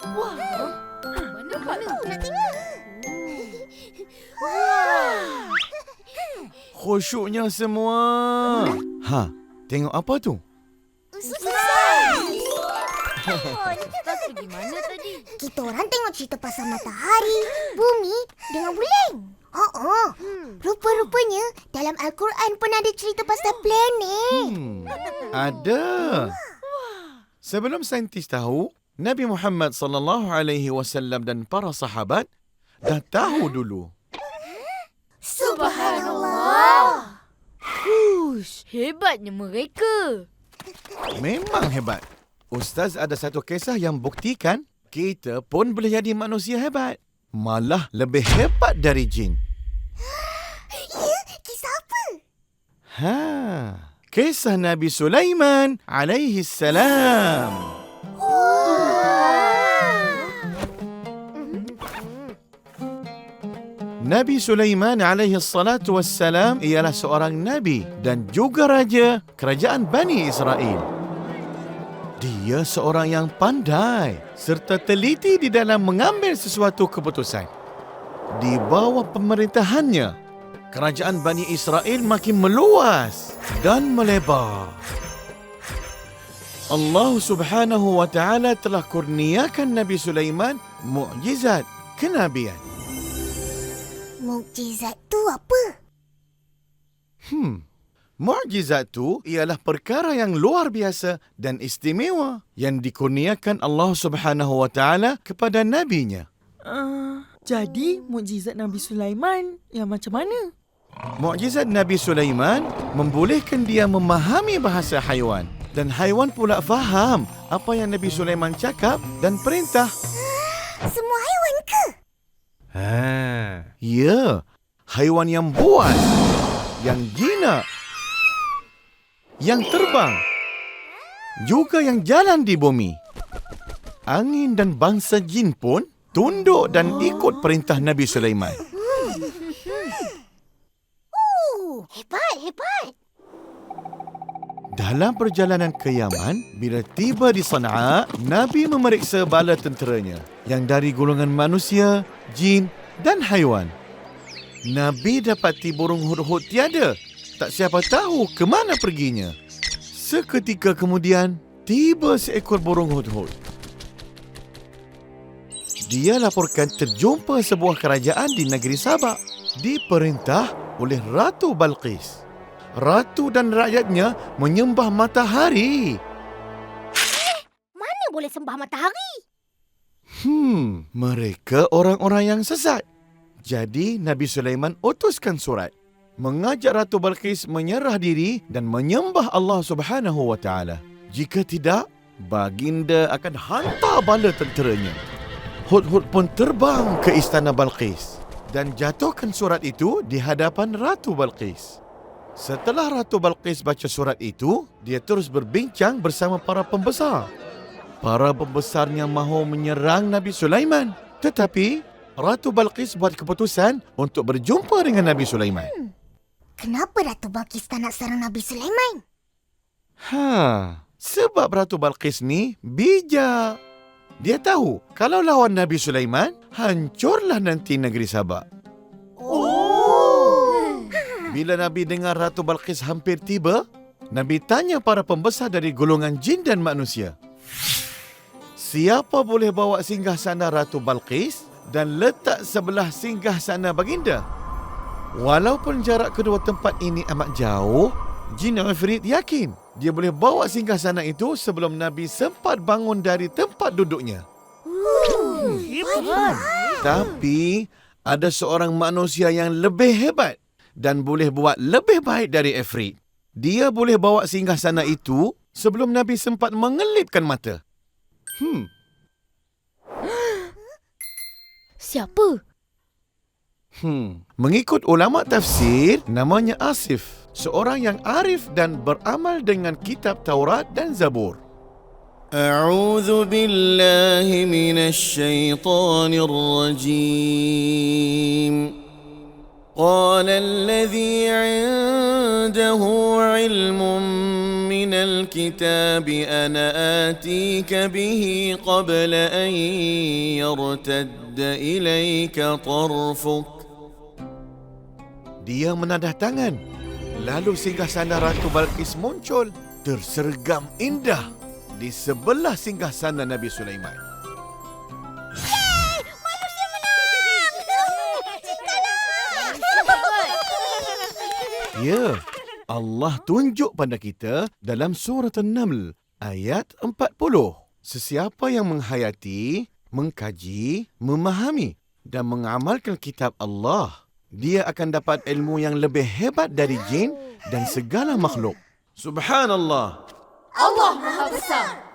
Wah, mana? Nak tengok. Khusyuknya semua. Tengok apa tu? Ustaz! Ustaz pergi mana tadi? Kita orang tengok cerita pasal matahari, bumi dengan bulan. Rupa-rupanya dalam Al-Quran pun ada cerita pasal planet. Ada. Sebelum saintis tahu, Nabi Muhammad SAW dan para sahabat dah tahu dulu. Subhanallah. Hush, hebatnya mereka. Memang hebat. Ustaz ada satu kisah yang buktikan kita pun boleh jadi manusia hebat. Malah lebih hebat dari jin. Ya, kisah apa? Kisah Nabi Sulaiman alaihi salam. Nabi Sulaiman alaihi salatu wassalam ialah seorang nabi dan juga raja kerajaan Bani Israel. Dia seorang yang pandai serta teliti di dalam mengambil sesuatu keputusan. Di bawah pemerintahannya, kerajaan Bani Israel makin meluas dan melebar. Allah Subhanahu wa taala telah kurniakan Nabi Sulaiman mukjizat kenabian. Mukjizat tu apa? Mukjizat tu ialah perkara yang luar biasa dan istimewa yang dikurniakan Allah Subhanahu wa taala kepada nabinya. Jadi mukjizat Nabi Sulaiman yang macam mana? Mukjizat Nabi Sulaiman membolehkan dia memahami bahasa haiwan dan haiwan pula faham apa yang Nabi Sulaiman cakap dan perintah. Semua haiwan ke? Ya, haiwan yang buas, yang jinak, yang terbang, juga yang jalan di bumi. Angin dan bangsa jin pun tunduk dan ikut perintah Nabi Sulaiman. Hebat. Dalam perjalanan ke Yaman, bila tiba di Sana'a, Nabi memeriksa bala tenteranya yang dari golongan manusia, jin dan haiwan. Nabi dapati burung hudhud tiada. Tak siapa tahu ke mana perginya. Seketika kemudian, tiba seekor burung hudhud. Dia laporkan terjumpa sebuah kerajaan di negeri Sabak. Diperintah oleh Ratu Balqis. Ratu dan rakyatnya menyembah matahari. Mana boleh sembah matahari? Mereka orang-orang yang sesat. Jadi Nabi Sulaiman utuskan surat mengajak Ratu Balqis menyerah diri dan menyembah Allah Subhanahu wa taala. Jika tidak, baginda akan hantar bala tenteranya. Hudhud pun terbang ke istana Balqis dan jatuhkan surat itu di hadapan Ratu Balqis. Setelah Ratu Balqis baca surat itu, dia terus berbincang bersama para pembesar. Para pembesarnya mahu menyerang Nabi Sulaiman. Tetapi Ratu Balqis buat keputusan untuk berjumpa dengan Nabi Sulaiman. Kenapa Ratu Balqis tak nak serang Nabi Sulaiman? Sebab Ratu Balqis ni bijak. Dia tahu kalau lawan Nabi Sulaiman, hancurlah nanti negeri Sabak. Bila Nabi dengar Ratu Balqis hampir tiba, Nabi tanya para pembesar dari golongan jin dan manusia, siapa boleh bawa singgahsana Ratu Balqis dan letak sebelah singgahsana baginda? Walaupun jarak kedua tempat ini amat jauh, jin Ifrit yakin dia boleh bawa singgahsana itu sebelum Nabi sempat bangun dari tempat duduknya. Hebat. Tapi ada seorang manusia yang lebih hebat dan boleh buat lebih baik dari Ifrit. Dia boleh bawa singgahsana itu sebelum Nabi sempat mengelipkan mata. Siapa? Mengikut ulama tafsir, namanya Asif, seorang yang arif dan beramal dengan kitab Taurat dan Zabur. A'udzu billahi minasy syaithanir rajim. قال الذي عنده علم من الكتاب أنا آتيك به قبل أن يرتد إليك طرفك. Dia menadah tangan. Lalu singgasana Ratu Balqis muncul, tersergam indah di sebelah singgasana Nabi Sulaiman. Ya, Allah tunjuk pada kita dalam surah An-Naml ayat 40. Sesiapa yang menghayati, mengkaji, memahami dan mengamalkan kitab Allah, dia akan dapat ilmu yang lebih hebat dari jin dan segala makhluk. Subhanallah. Allah Maha Besar.